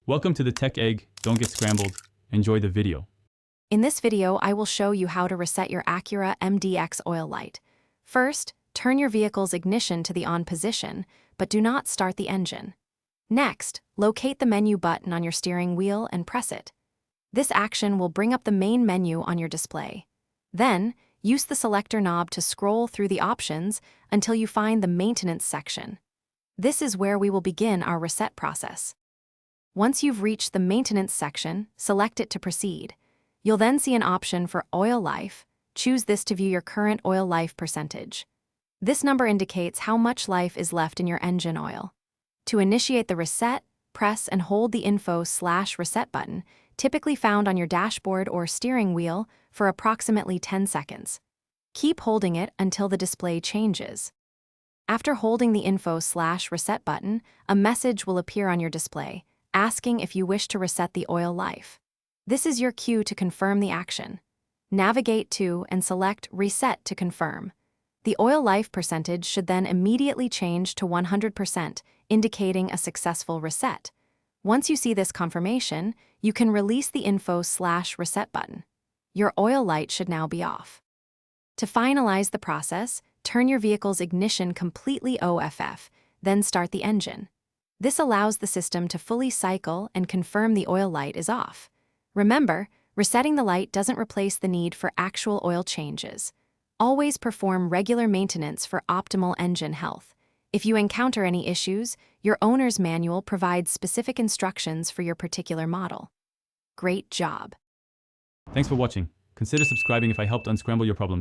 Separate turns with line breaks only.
Welcome to the Tech Egg. Don't get scrambled. Enjoy the video.
In this video, I will show you how to reset your Acura MDX oil light. First, turn your vehicle's ignition to the on position, but do not start the engine. Next, locate the menu button on your steering wheel and press it. This action will bring up the main menu on your display. Then, use the selector knob to scroll through the options until you find the maintenance section. This is where we will begin our reset process. Once you've reached the maintenance section, select it to proceed. You'll then see an option for oil life. Choose this to view your current oil life percentage. This number indicates how much life is left in your engine oil. To initiate the reset, press and hold the info/reset button, typically found on your dashboard or steering wheel, for approximately 10 seconds. Keep holding it until the display changes. After holding the info/reset button, a message will appear on your display, asking if you wish to reset the oil life. This is your cue to confirm the action. Navigate to and select Reset to confirm. The oil life percentage should then immediately change to 100%, indicating a successful reset. Once you see this confirmation, you can release the info/reset button. Your oil light should now be off. To finalize the process, turn your vehicle's ignition completely off, then start the engine. This allows the system to fully cycle and confirm the oil light is off. Remember, resetting the light doesn't replace the need for actual oil changes. Always perform regular maintenance for optimal engine health. If you encounter any issues, your owner's manual provides specific instructions for your particular model. Great job!
Thanks for watching. Consider subscribing if I helped unscramble your problems.